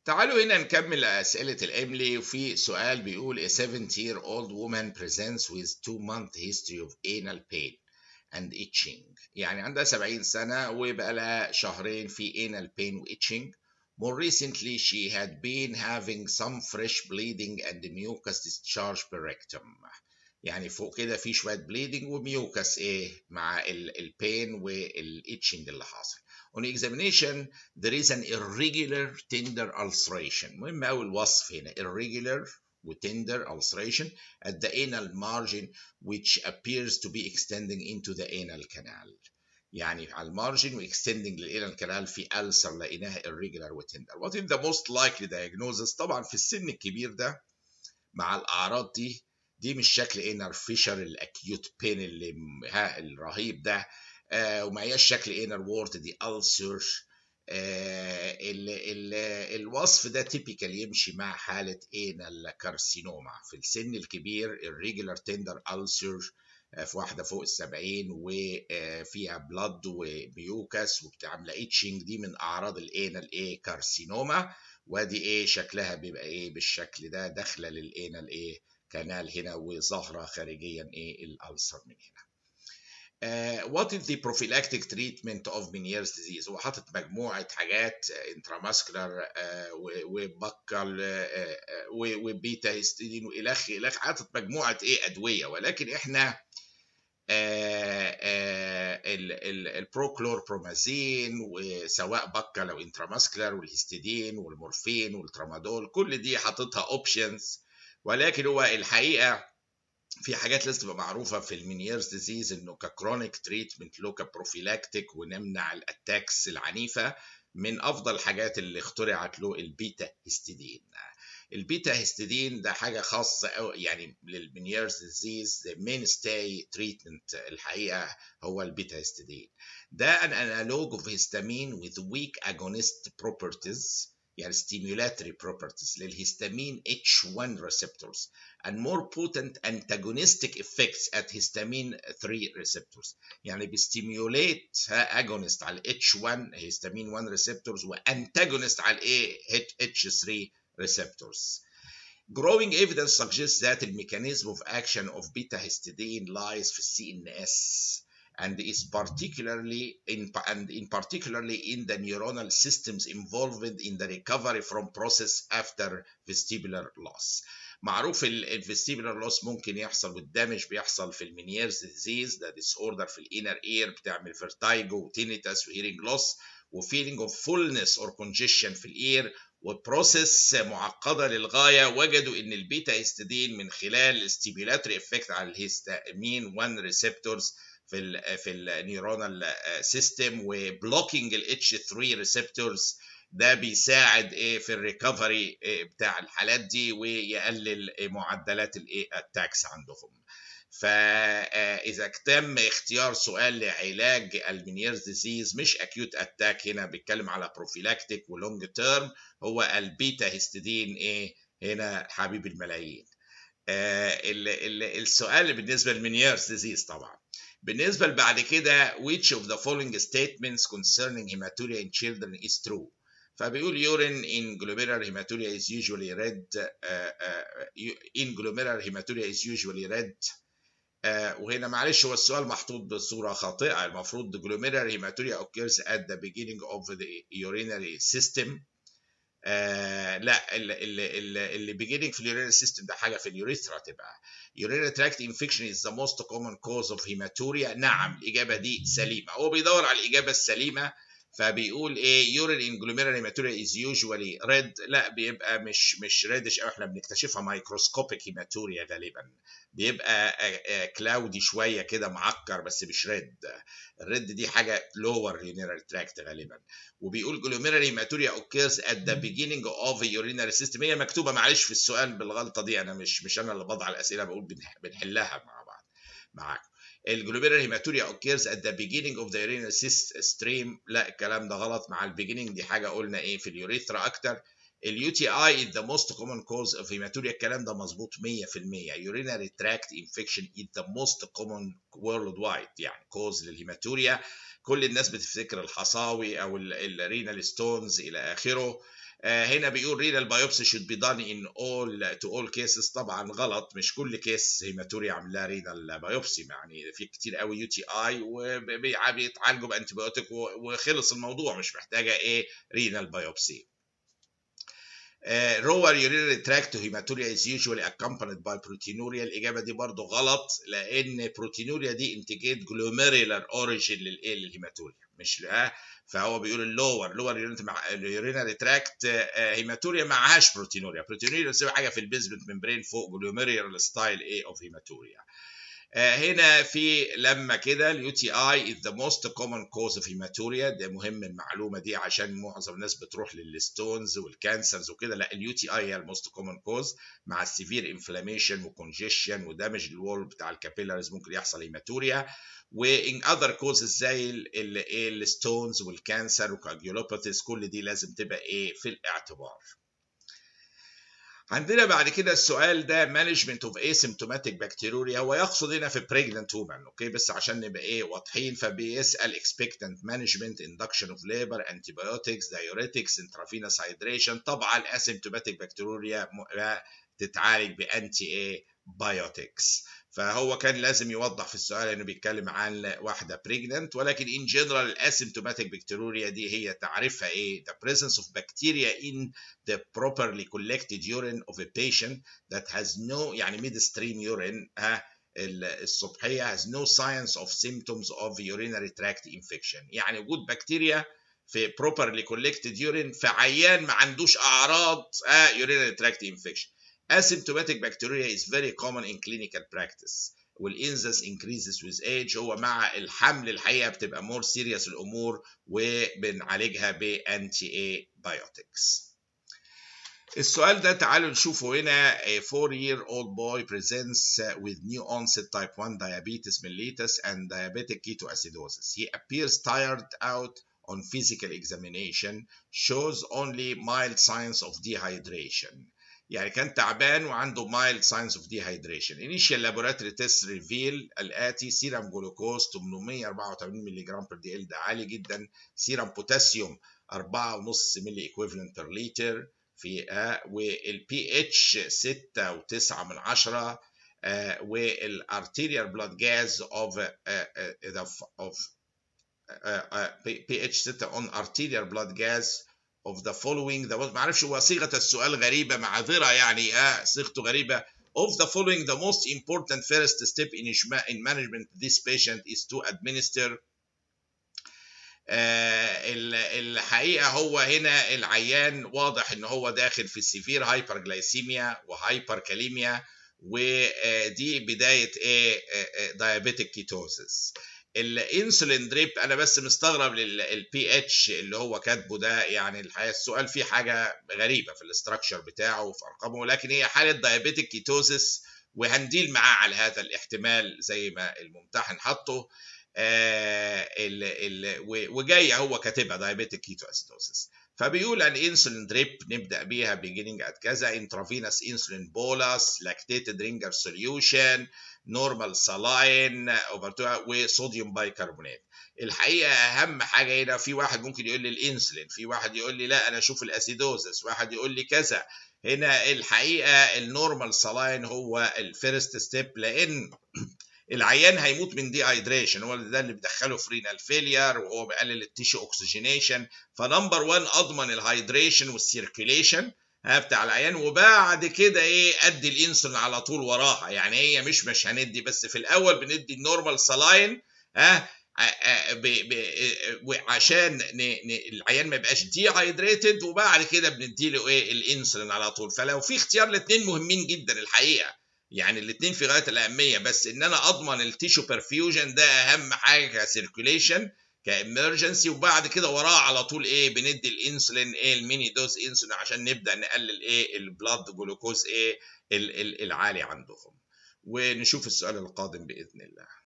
تعالوا هنا نكمل أسئلة الإملي. وفي سؤال بيقول a 70-year-old woman presents with 2-month history of anal pain and itching. يعني عندها 70 سنة وبقى لها شهرين في anal pain و itching. More recently she had been having some fresh bleeding and mucus discharge per rectum. يعني فوق كده في شوية bleeding وميوكس مع البين والitching اللي حاصل. On examination there is an irregular tender ulceration. مهم قوي الوصف هنا irregular و tender ulceration at the anal margin which appears to be extending into the anal canal. يعني على المارجن واكستندنج للانال كانال في ألسر لقيناها irregular و tender. What is the most likely diagnosis؟ طبعا في السن الكبير ده مع الاعراض دي مش شكل انر فيشر الاكيوت بين اللي الرهيب ده، وما هياش شكل انر وورت، دي ألسر. الوصف ده تيبيكال يمشي مع حالة انال كارسينوما في السن الكبير الريجولار تندر ألسر في واحدة فوق ال70 وفيها بلاد وميوكس وبتعمل اتشنج، دي من أعراض الانال كارسينوما. وادي شكلها بيبقى بالشكل ده داخله للانال كانال هنا وظاهره خارجيا الالسر من هنا. What is the prophylactic treatment of Meniere's disease؟ هو حاطط مجموعه حاجات انتراماسكولار وبكال وبيتا هيستidine والخ حاطط مجموعه ادويه، ولكن احنا البروكلوربرومازين وسواء بكال او انتراماسكولار والهستidine والمورفين والترامادول كل دي حاططها اوبشنز، ولكن هو الحقيقه في حاجات لازم تبقى معروفه في المينيرز ديزيز انه ككرونيك تريتمنت له كبروفيلاكتيك ونمنع الاتاكس العنيفه. من افضل الحاجات اللي اخترعت له البيتا هيستidine. البيتا هيستidine ده حاجه خاصه يعني للمينيرز ديزيز. the mainstay treatment الحقيقه هو البيتا هيستidine. ده an analog of histamine with weak agonist properties يعني stimulatory properties للهستامين H1 receptors and more potent antagonistic effects at histamine 3 receptors. يعني بيستيميوليت agonist على H1 histamine 1 receptors وانتاجونست على H3 receptors. Growing evidence suggests that the mechanism of action of beta histidine lies في CNS and is particularly in the neuronal systems involved in the recovery from process after vestibular loss. معروف الفيستيبولار لوس ممكن يحصل والدامج بيحصل في المينيرز ديزيز، ده ديس اوردر في الانر اير بتعمل فيرتايجو وتينيتاس وهيرنج لوس وفيلينج اوف فولنس اور كونجيشن في الاير وبروسيس معقده للغايه. وجدوا ان البيتا هيستidine من خلال الاستيميولاتري افكت على الهيستامين 1 ريسبتورز في النيورونال سيستم وبلوكينج الاتش 3 ريسبتورز، ده بيساعد في الريكفري بتاع الحالات دي ويقلل معدلات الاتاكس عندهم. فاذا تم اختيار سؤال لعلاج المينيرز ديزيز مش اكيوت اتاك، هنا بيتكلم على بروفيلاكتيك ولونج تيرم، هو البيتا هيستidine هنا حبيب الملايين. السؤال بالنسبه للمينيرز ديزيز طبعا. بالنسبه بعد كده which of the following statements concerning hematuria in children is true؟ فبيقول urine in glomerular hematuria is usually red. in glomerular hematuria is usually red. وهنا معلش هو السؤال محطوط بصوره خاطئه، المفروض glomerular hematuria occurs at the beginning of the urinary system. لا اللي beginning في اليورينري سيستم ده حاجه في اليوريثرا تبقى urinary tract infection is the most common cause of hematuria. نعم الاجابه دي سليمه، هو بيدور على الاجابه السليمه فبيقول urine in glomerular hematuria is usually red. لا بيبقى مش ريدش قوي، احنا بنكتشفها مايكروسكوبيك هيماتوريا غالبا، بيبقى كلاودي شويه كده معكر بس مش ريد. الريد دي حاجه lower urinary tract غالبا. وبيقول glomerular hematuria occurs at the beginning of a urinary system. هي مكتوبه معلش في السؤال بالغلطه دي، انا مش انا اللي بضع الاسئله، بقول بنحلها مع بعض معاكم. الجلوميرال هيماتوريا occurs at the beginning of the urinary stream. لا الكلام ده غلط، مع البيجيننج دي حاجه قلنا في اليوريثرا اكتر. اليو تي اي is the most common cause of hematuria. الكلام ده مظبوط 100%. urinary tract infection is the most common worldwide يعني cause للهيماتوريا. كل الناس بتفتكر الحصاوي او الرينال ستونز الى اخره. هنا بيقول رينال بايوبسي should be done in all to all cases. طبعا غلط، مش كل كيس هيماتوريا عاملها رينال بايوبسي، يعني في كتير قوي يو تي اي وبيتعالجوا بانتيبيوتيك وخلص الموضوع، مش محتاجه ايه رينال بايوبسي. lower urinary tract hematuria is usually accompanied by proteinuria. الإجابة دي برضو غلط، لأن proteinuria دي انتجات glomerular origin للهيماتوريا، مش لا. فهو بيقول اللور urinary tract هيماتوريا معهاش proteinuria. proteinuria بتساوي حاجة في البيزمنت ممبرين فوق glomerular style A of hematuria. هنا في لما كده اليو تي اي is the most common cause of hematuria. ده مهم المعلومه دي عشان معظم الناس بتروح للستونز والكانسرز وكده. لا، اليو تي اي هي الموست كومن كوز، مع السيفير انفلاميشن وكونجيشن ودامج الوول بتاع الكابيلاريز ممكن يحصل هيماتوريا. وان اذر كوزز زي الستونز والكانسر وكاجيولوباثيز، كل دي لازم تبقى ايه في الاعتبار. عندنا بعد كده السؤال ده management of asymptomatic bacteriuria، هو يقصد هنا في pregnant women، اوكي، بس عشان نبقى ايه واضحين، فبيسأل expectant management induction of labor antibiotics diuretics intravenous hydration. طبعا asymptomatic bacteriuria تتعالج بانتي بايوتكس. فهو كان لازم يوضح في السؤال انه بيتكلم عن واحده بريجننت، ولكن ان جنرال الاسيمتوماتيك بكتيريوريا دي هي تعريفها ايه؟ the presence of bacteria in the properly collected urine of a patient that has no يعني mid stream urine السطحيه has no signs of symptoms of urinary tract infection. يعني وجود بكتيريا في properly collected urine في عيان ما عندوش اعراض urinary tract infection. Asymptomatic bacteria is very common in clinical practice. والincidence increases with age. هو مع الحمل الحقيقه بتبقى more serious الامور وبنعالجها بانتي بايوتكس. السؤال ده تعالوا نشوفه هنا. A 4-year-old boy presents with new onset type 1 diabetes mellitus and diabetic ketoacidosis. He appears tired out on physical examination, shows only mild signs of dehydration. يعني كان تعبان وعنده mild signs of dehydration. Initial laboratory tests reveal الآتي: سيرم جلوكوز 884 ملي جرام per dl، ده عالي جدا. سيرم بوتاسيوم 4.5 ملي equivalent per liter في والبي اتش 6.9 والارتيريال بلاد جاز اوف بي اتش 6 on arterial blood gas of the following. ده ما اعرفش، هو صيغه السؤال غريبه، معذره يعني صيغته غريبه. Of the following the most important first step in management this patient is to administer. الحقيقه هو هنا العيان واضح ان هو داخل في سيفير هايبرجلايسيميا وهايبركاليميا، ودي بدايه دايابيتيك كيتوزس. الانسولين دريب انا بس مستغرب للبي اتش اللي هو كاتبه ده، يعني الحقيقه السؤال فيه حاجه غريبه في الاستراكشر بتاعه وفي ارقامه، ولكن هي حاله دايابيتيك كيتوزس وهنديل معاه على هذا الاحتمال زي ما الممتحن حطه. وجاي هو كاتبها دايابيتيك كيتواسيدوسيس. فبيقول ان انسولين دريب نبدا بيها beginning at كذا intravenous insulin bolus lactated ringer solution normal saline وصوديوم بايكربونات. الحقيقه اهم حاجه هنا، في واحد ممكن يقول لي الانسولين، في واحد يقول لي لا انا اشوف الاسيدوزس، واحد يقول لي كذا. هنا الحقيقه النورمال سالاين هو الفيرست ستيب، لان العيان هيموت من دي هايدريشن، هو ده اللي بيدخله في رينال فيلير وهو بيقلل التيشو اوكسجينيشن. فنمبر 1 اضمن الهايدريشن والسيركيليشن بتاع العيان، وبعد كده ادي الانسولين على طول وراها. يعني هي مش هندي بس في الاول بندي النورمال سالاين عشان العيان ما يبقاش دي هايدريتد، وبعد كده بندي له الانسولين على طول. فلو في اختيار، الاثنين مهمين جدا الحقيقه، يعني الاثنين في غايه الاهميه، بس ان انا اضمن التيشو برفيوجن ده اهم حاجه كسيركيوليشن كامرجنسي، وبعد كده وراه على طول بندي الانسولين الميني دوز انسولين عشان نبدا نقلل البلاد جلوكوز العالي عندهم. ونشوف السؤال القادم باذن الله.